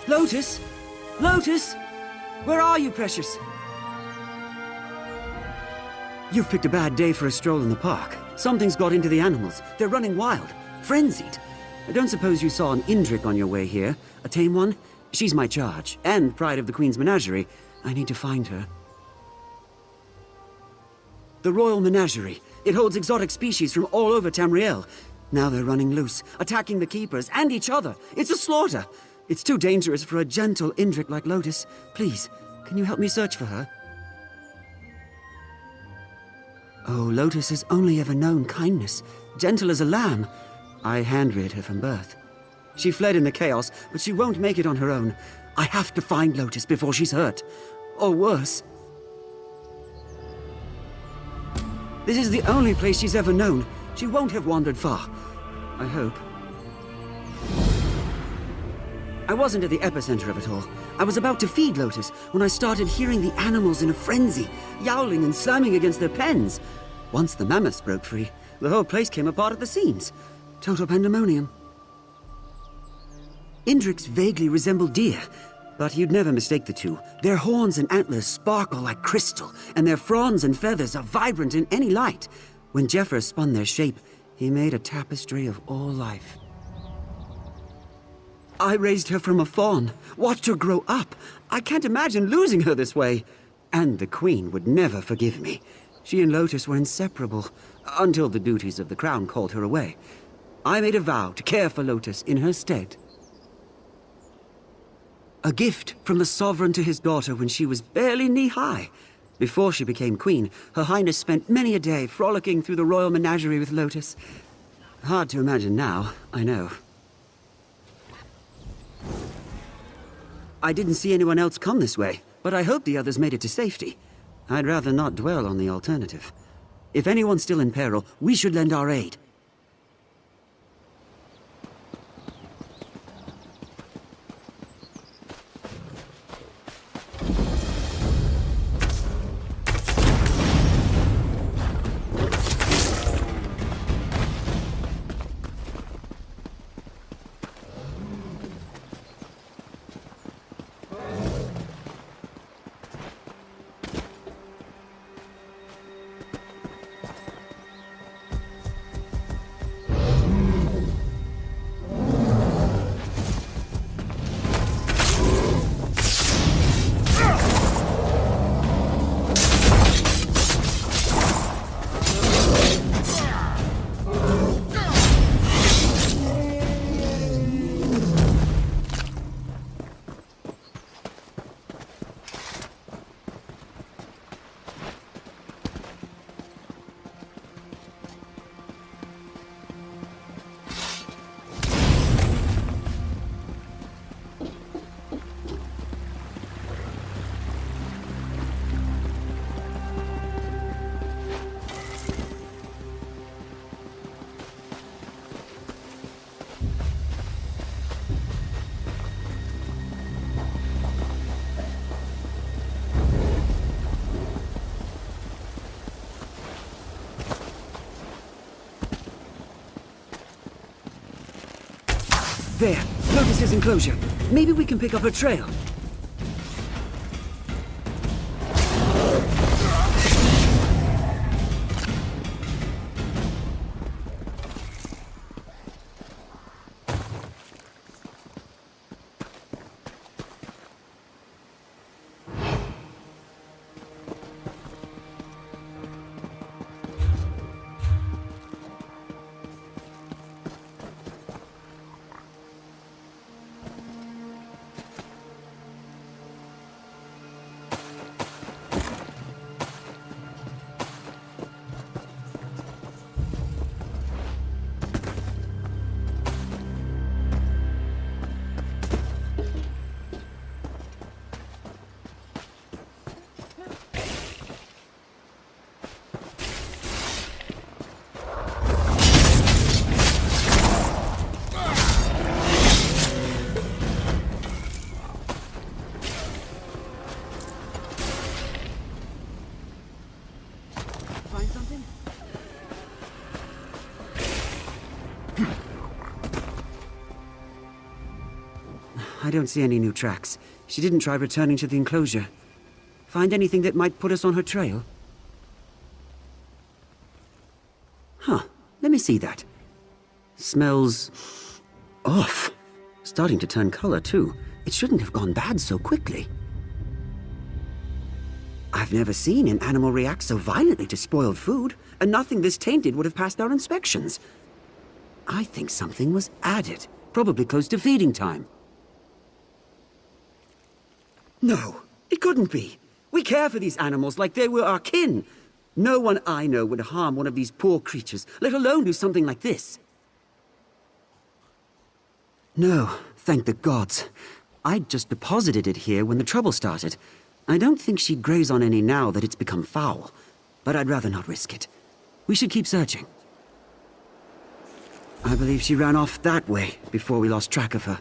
Lotus? Lotus? Where are you, precious? You've picked a bad day for a stroll in the park. Something's got into the animals. They're running wild, frenzied. I don't suppose you saw an Indrik on your way here, a tame one? She's my charge, and pride of the Queen's menagerie. I need to find her. The Royal Menagerie. It holds exotic species from all over Tamriel. Now they're running loose, attacking the keepers and each other. It's a slaughter. It's too dangerous for a gentle Indrik like Lotus. Please, can you help me search for her? Oh, Lotus has only ever known kindness, gentle as a lamb. I hand-reared her from birth. She fled in the chaos, but she won't make it on her own. I have to find Lotus before she's hurt. Or worse. This is the only place she's ever known. She won't have wandered far. I hope. I wasn't at the epicenter of it all. I was about to feed Lotus when I started hearing the animals in a frenzy, yowling and slamming against their pens. Once the mammoths broke free, the whole place came apart at the seams. Total pandemonium. Indriks vaguely resemble deer, but you'd never mistake the two. Their horns and antlers sparkle like crystal, and their fronds and feathers are vibrant in any light. When Jeffers spun their shape, he made a tapestry of all life. I raised her from a fawn, watched her grow up. I can't imagine losing her this way. And the Queen would never forgive me. She and Lotus were inseparable, until the duties of the crown called her away. I made a vow to care for Lotus in her stead. A gift from the sovereign to his daughter when she was barely knee-high. Before she became queen, Her Highness spent many a day frolicking through the royal menagerie with Lotus. Hard to imagine now, I know. I didn't see anyone else come this way, but I hope the others made it to safety. I'd rather not dwell on the alternative. If anyone's still in peril, we should lend our aid. There, Lotus's enclosure. Maybe we can pick up her trail. Find something? I don't see any new tracks. She didn't try returning to the enclosure. Find anything that might put us on her trail? Huh. Let me see that. Smells off. Starting to turn color, too. It shouldn't have gone bad so quickly. I've never seen an animal react so violently to spoiled food, and nothing this tainted would have passed our inspections. I think something was added, probably close to feeding time. No, it couldn't be. We care for these animals like they were our kin. No one I know would harm one of these poor creatures, let alone do something like this. No, thank the gods. I'd just deposited it here when the trouble started. I don't think she'd graze on any now that it's become foul, but I'd rather not risk it. We should keep searching. I believe she ran off that way before we lost track of her.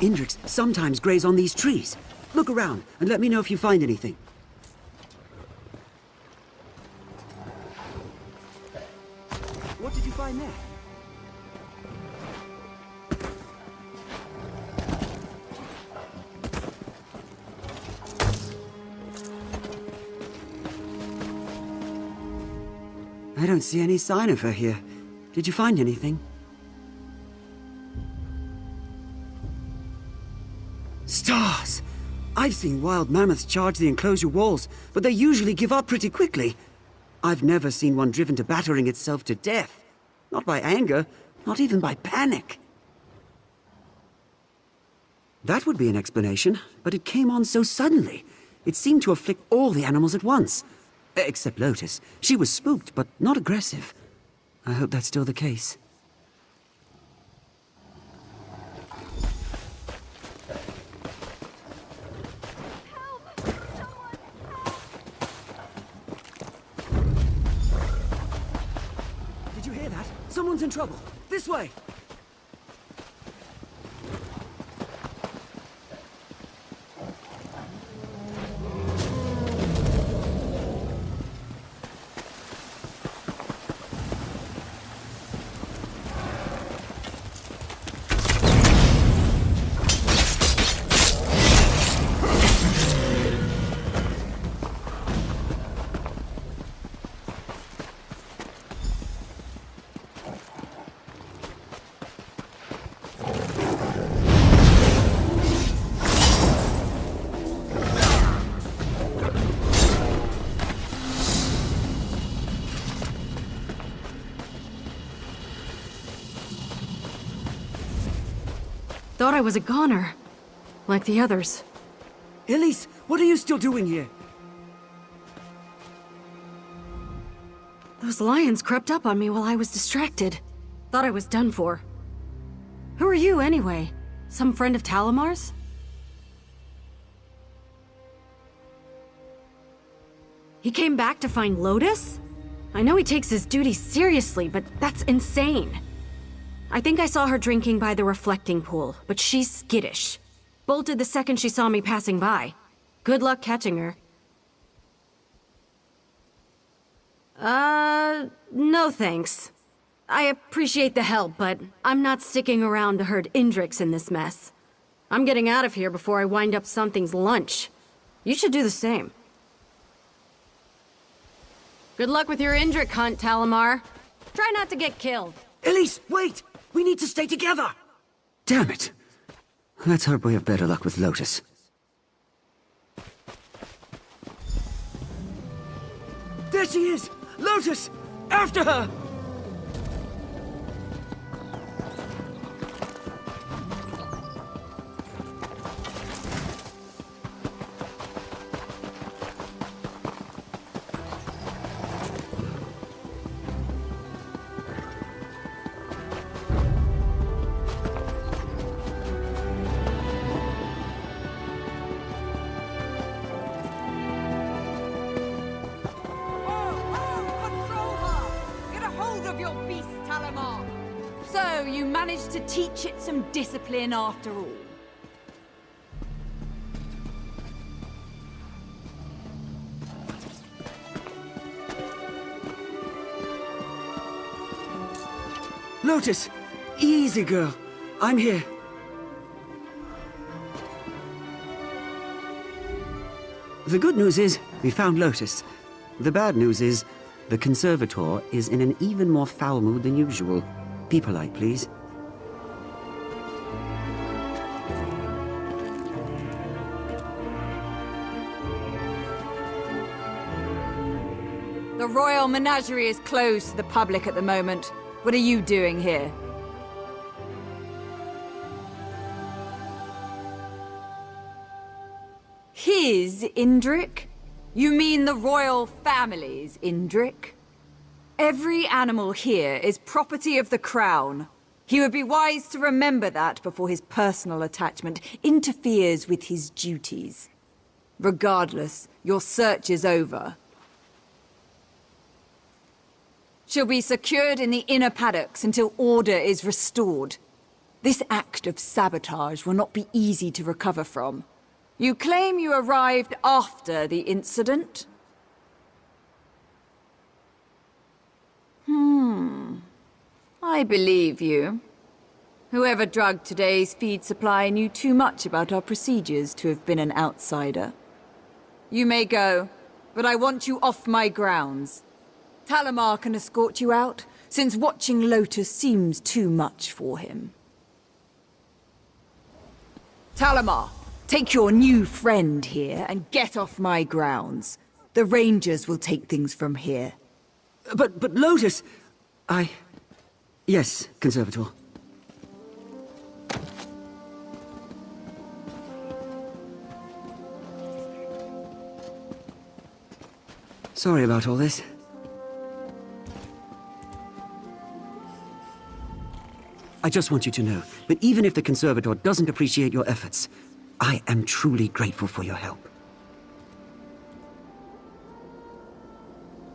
Indriks sometimes graze on these trees. Look around and let me know if you find anything. What did you find there? I don't see any sign of her here. Did you find anything? Stars! I've seen wild mammoths charge the enclosure walls, but they usually give up pretty quickly. I've never seen one driven to battering itself to death. Not by anger, not even by panic. That would be an explanation, but it came on so suddenly. It seemed to afflict all the animals at once. Except Lotus. She was spooked, but not aggressive. I hope that's still the case. Did you hear that? Someone's in trouble. This way! Thought I was a goner, like the others. Elise, what are you still doing here? Those lions crept up on me while I was distracted. Thought I was done for. Who are you, anyway? Some friend of Talamar's? He came back to find Lotus? I know he takes his duties seriously, but that's insane. I think I saw her drinking by the reflecting pool, but she's skittish. Bolted the second she saw me passing by. Good luck catching her. No thanks. I appreciate the help, but I'm not sticking around to herd Indriks in this mess. I'm getting out of here before I wind up something's lunch. You should do the same. Good luck with your Indrik hunt, Talamar. Try not to get killed. Elise, wait! We need to stay together! Damn it. Let's hope we have better luck with Lotus. There she is! Lotus! After her! So, you managed to teach it some discipline after all. Lotus! Easy, girl. I'm here. The good news is, we found Lotus. The bad news is, the conservator is in an even more foul mood than usual. Be polite, please. The Royal Menagerie is closed to the public at the moment. What are you doing here? His Indrik? You mean the royal family's Indrik? Every animal here is property of the crown. He would be wise to remember that before his personal attachment interferes with his duties. Regardless, your search is over. She'll be secured in the inner paddocks until order is restored. This act of sabotage will not be easy to recover from. You claim you arrived after the incident? I believe you. Whoever drugged today's feed supply knew too much about our procedures to have been an outsider. You may go, but I want you off my grounds. Talamar can escort you out, since watching Lotus seems too much for him. Talamar, take your new friend here and get off my grounds. The Rangers will take things from here. But Lotus... Yes, Conservator. Sorry about all this. I just want you to know that even if the Conservator doesn't appreciate your efforts, I am truly grateful for your help.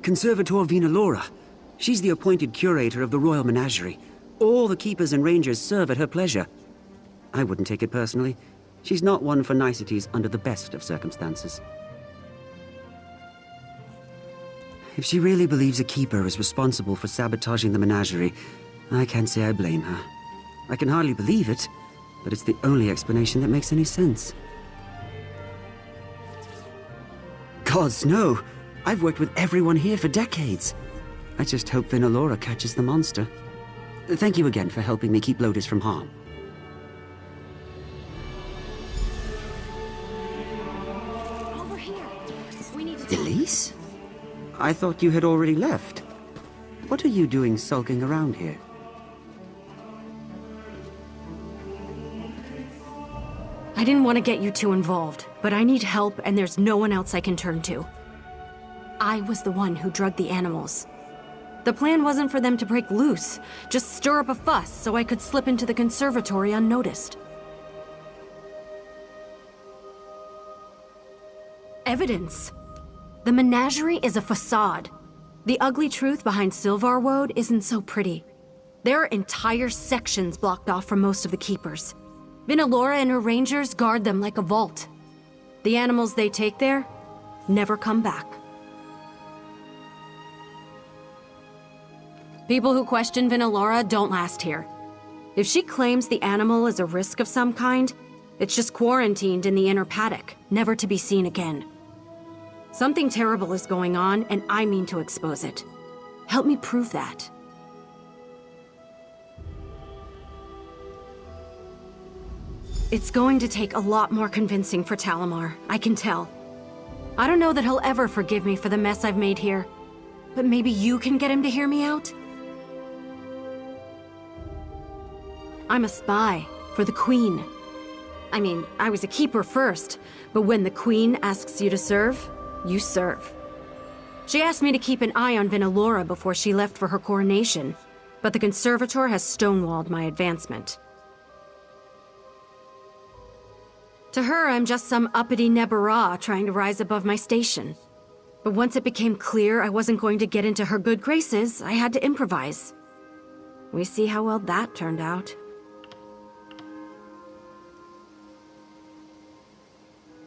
Conservator Vinalora. She's the appointed curator of the Royal Menagerie. All the keepers and rangers serve at her pleasure. I wouldn't take it personally. She's not one for niceties under the best of circumstances. If she really believes a keeper is responsible for sabotaging the menagerie, I can't say I blame her. I can hardly believe it, but it's the only explanation that makes any sense. Gods, no! I've worked with everyone here for decades. I just hope Vinalora catches the monster. Thank you again for helping me keep Lotus from harm. Over here. We need to... Elise? I thought you had already left. What are you doing sulking around here? I didn't want to get you too involved, but I need help and there's no one else I can turn to. I was the one who drugged the animals. The plan wasn't for them to break loose, just stir up a fuss so I could slip into the conservatory unnoticed. Evidence. The menagerie is a facade. The ugly truth behind Sylvar Woad isn't so pretty. There are entire sections blocked off from most of the keepers. Vinalora and her rangers guard them like a vault. The animals they take there never come back. People who question Vinalora don't last here. If she claims the animal is a risk of some kind, it's just quarantined in the inner paddock, never to be seen again. Something terrible is going on, and I mean to expose it. Help me prove that. It's going to take a lot more convincing for Talamar, I can tell. I don't know that he'll ever forgive me for the mess I've made here, but maybe you can get him to hear me out? I'm a spy for the Queen. I mean, I was a keeper first, but when the Queen asks you to serve, you serve. She asked me to keep an eye on Vinalora before she left for her coronation, but the Conservator has stonewalled my advancement. To her, I'm just some uppity Nebara trying to rise above my station. But once it became clear I wasn't going to get into her good graces, I had to improvise. We see how well that turned out.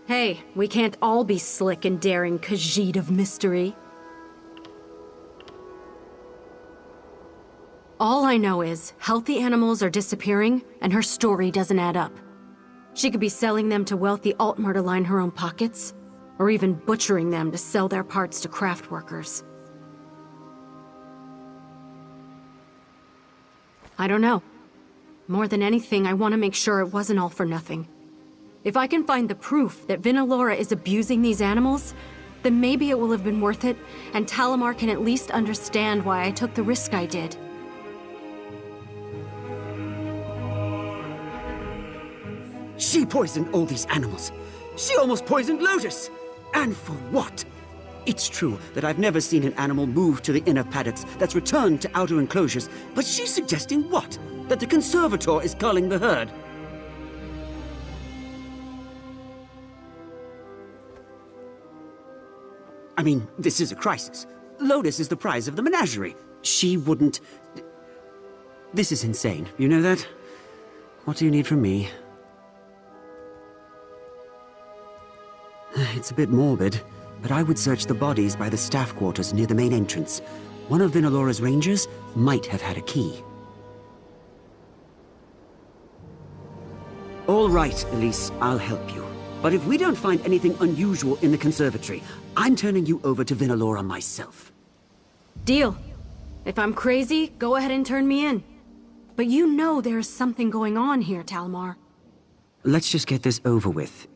Hey, we can't all be slick and daring Khajiit of mystery. All I know is, healthy animals are disappearing, and her story doesn't add up. She could be selling them to wealthy Altmer to line her own pockets, or even butchering them to sell their parts to craft workers. I don't know. More than anything, I want to make sure it wasn't all for nothing. If I can find the proof that Vinalora is abusing these animals, then maybe it will have been worth it, and Talamar can at least understand why I took the risk I did. She poisoned all these animals. She almost poisoned Lotus. And for what? It's true that I've never seen an animal move to the inner paddocks that's returned to outer enclosures, but she's suggesting what? That the Conservator is culling the herd. I mean, this is a crisis. Lotus is the prize of the menagerie. She wouldn't... This is insane, you know that? What do you need from me? It's a bit morbid, but I would search the bodies by the staff quarters near the main entrance. One of Vinalora's rangers might have had a key. All right, Elise, I'll help you. But if we don't find anything unusual in the conservatory, I'm turning you over to Vinalora myself. Deal. If I'm crazy, go ahead and turn me in. But you know there's something going on here, Talmar. Let's just get this over with.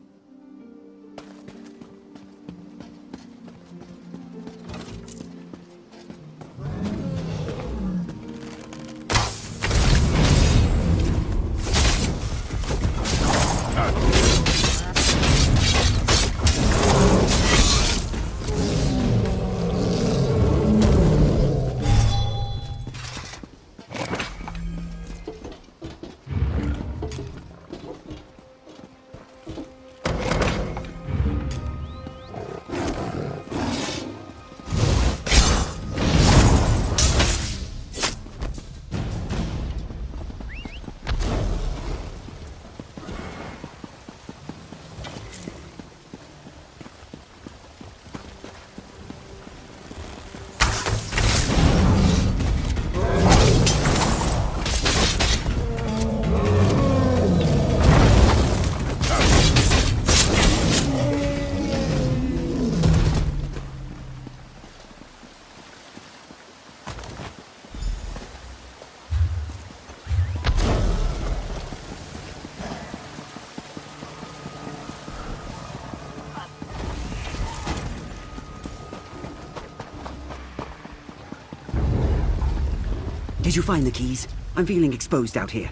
Did you find the keys? I'm feeling exposed out here.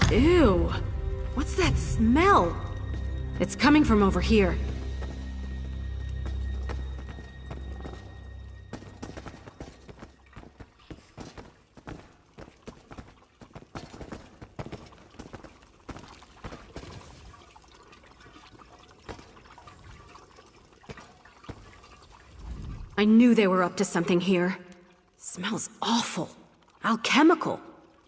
Ew. What's that smell? It's coming from over here. I knew they were up to something here. Smells awful. Alchemical.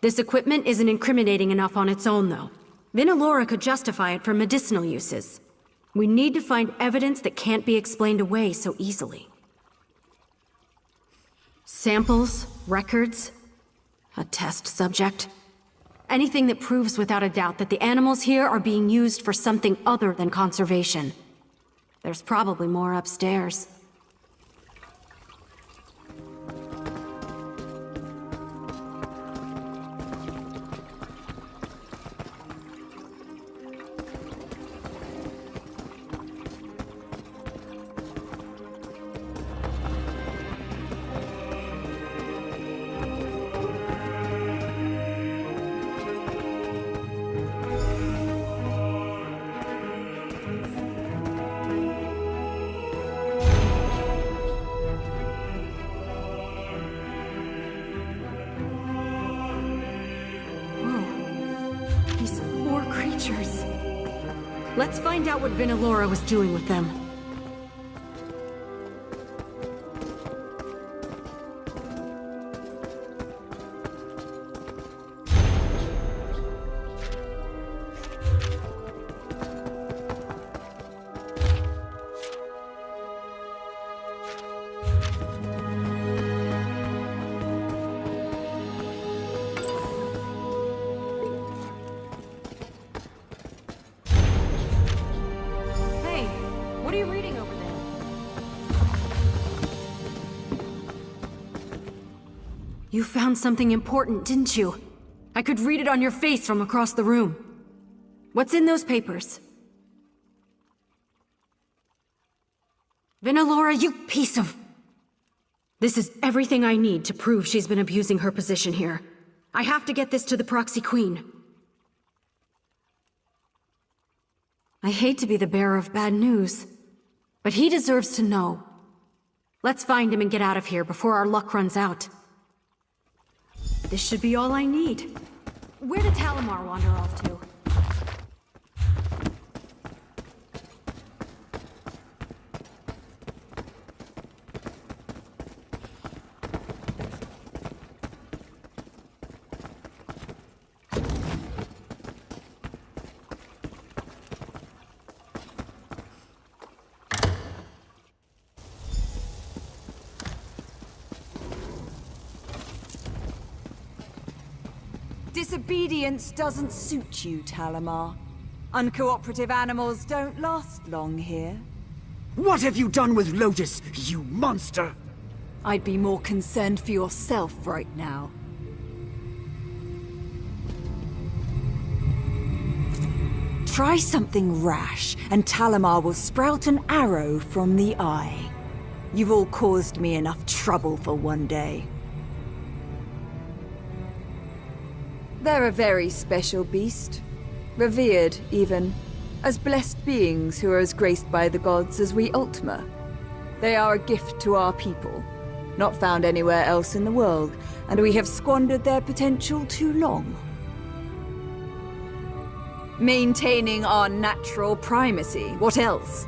This equipment isn't incriminating enough on its own, though. Vinalora could justify it for medicinal uses. We need to find evidence that can't be explained away so easily. Samples, records, a test subject. Anything that proves without a doubt that the animals here are being used for something other than conservation. There's probably more upstairs. Let's find out what Vinalora was doing with them. What are you reading over there? You found something important, didn't you? I could read it on your face from across the room. What's in those papers? Vinalora, you piece of... This is everything I need to prove she's been abusing her position here. I have to get this to the Proxy Queen. I hate to be the bearer of bad news, but he deserves to know. Let's find him and get out of here before our luck runs out. This should be all I need. Where did Talamar wander off to? Disobedience doesn't suit you, Talamar. Uncooperative animals don't last long here. What have you done with Lotus, you monster? I'd be more concerned for yourself right now. Try something rash, and Talamar will sprout an arrow from the eye. You've all caused me enough trouble for one day. They're a very special beast. Revered, even. As blessed beings who are as graced by the gods as we Ultima. They are a gift to our people. Not found anywhere else in the world, and we have squandered their potential too long. Maintaining our natural primacy, what else?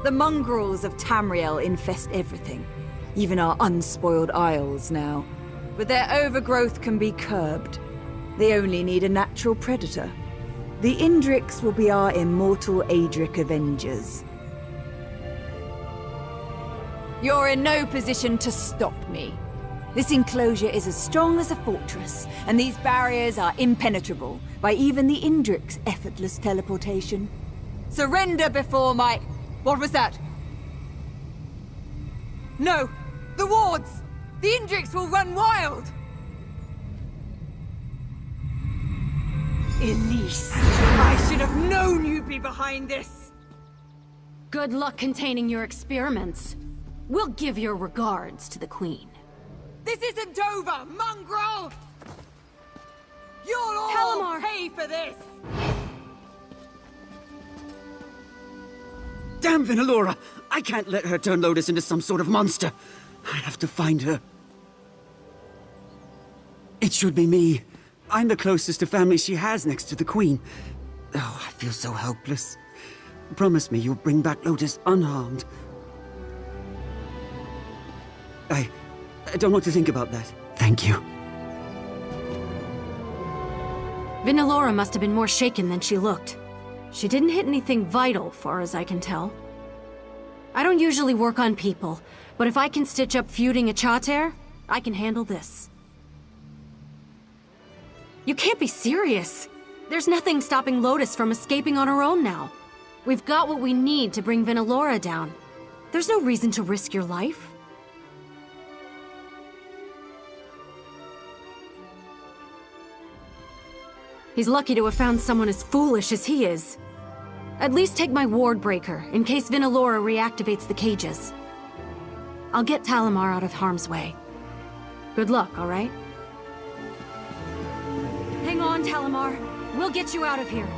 The mongrels of Tamriel infest everything. Even our unspoiled isles now. But their overgrowth can be curbed. They only need a natural predator. The Indriks will be our immortal Adric Avengers. You're in no position to stop me. This enclosure is as strong as a fortress, and these barriers are impenetrable by even the Indrik's effortless teleportation. Surrender before my... What was that? No! The wards! The Indriks will run wild! Elise, I should have known you'd be behind this! Good luck containing your experiments. We'll give your regards to the Queen. This isn't over, mongrel! You'll all Talamar! pay for this! Damn Vinalora! I can't let her turn Lotus into some sort of monster. I have to find her. It should be me. I'm the closest to family she has next to the Queen. Oh, I feel so helpless. Promise me you'll bring back Lotus unharmed. I don't want to think about that. Thank you. Vinalora must have been more shaken than she looked. She didn't hit anything vital, far as I can tell. I don't usually work on people, but if I can stitch up feuding a Chater, I can handle this. You can't be serious. There's nothing stopping Lotus from escaping on her own now. We've got what we need to bring Vinalora down. There's no reason to risk your life. He's lucky to have found someone as foolish as he is. At least take my ward breaker, in case Vinalora reactivates the cages. I'll get Talamar out of harm's way. Good luck, all right? Hang on, Talamar. We'll get you out of here.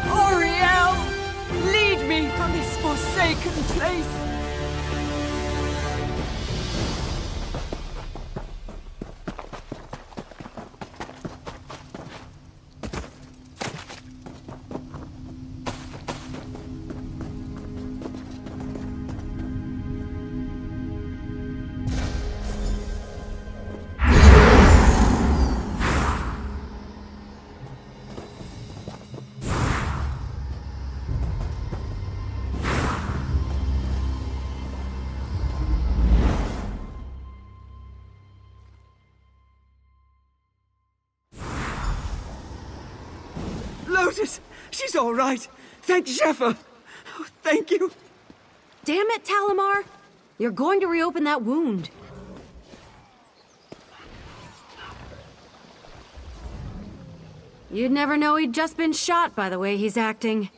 Oriel! Lead me from this forsaken place! Lotus! She's all right! Thank Zephyr! Oh, thank you! Damn it, Talamar! You're going to reopen that wound. You'd never know he'd just been shot by the way he's acting.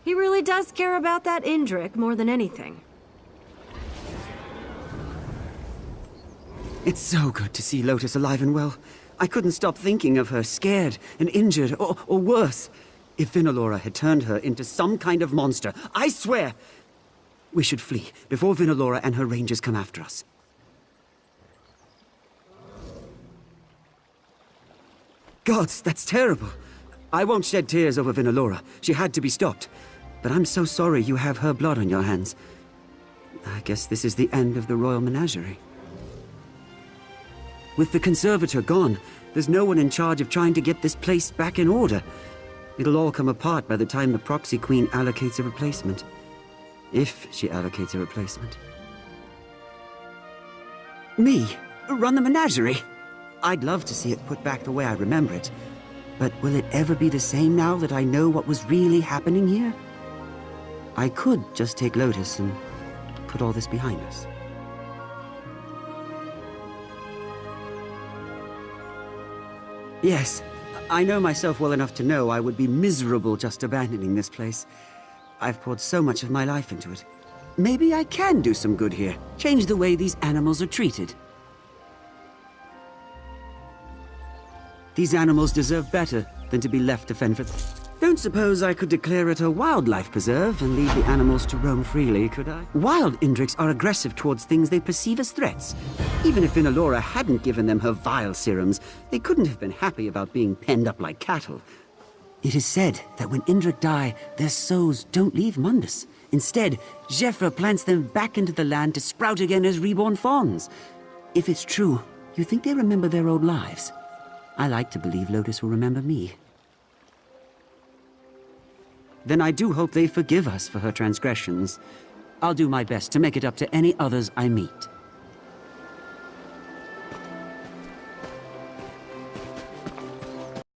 He really does care about that Indrik more than anything. It's so good to see Lotus alive and well. I couldn't stop thinking of her scared and injured, or worse. If Vinalora had turned her into some kind of monster, I swear! We should flee before Vinalora and her rangers come after us. Gods, that's terrible. I won't shed tears over Vinalora. She had to be stopped. But I'm so sorry you have her blood on your hands. I guess this is the end of the royal menagerie. With the conservator gone, there's no one in charge of trying to get this place back in order. It'll all come apart by the time the proxy queen allocates a replacement. If she allocates a replacement. Me? Run the menagerie? I'd love to see it put back the way I remember it. But will it ever be the same now that I know what was really happening here? I could just take Lotus and put all this behind us. Yes, I know myself well enough to know I would be miserable just abandoning this place. I've poured so much of my life into it. Maybe I can do some good here. Change the way these animals are treated. These animals deserve better than to be left to fend for... Don't suppose I could declare it a wildlife preserve and leave the animals to roam freely, could I? Wild Indriks are aggressive towards things they perceive as threats. Even if Vinalora hadn't given them her vile serums, they couldn't have been happy about being penned up like cattle. It is said that when Indrik die, their souls don't leave Mundus. Instead, Zephyr plants them back into the land to sprout again as reborn fawns. If it's true, you think they remember their old lives? I like to believe Lotus will remember me. Then I do hope they forgive us for her transgressions. I'll do my best to make it up to any others I meet.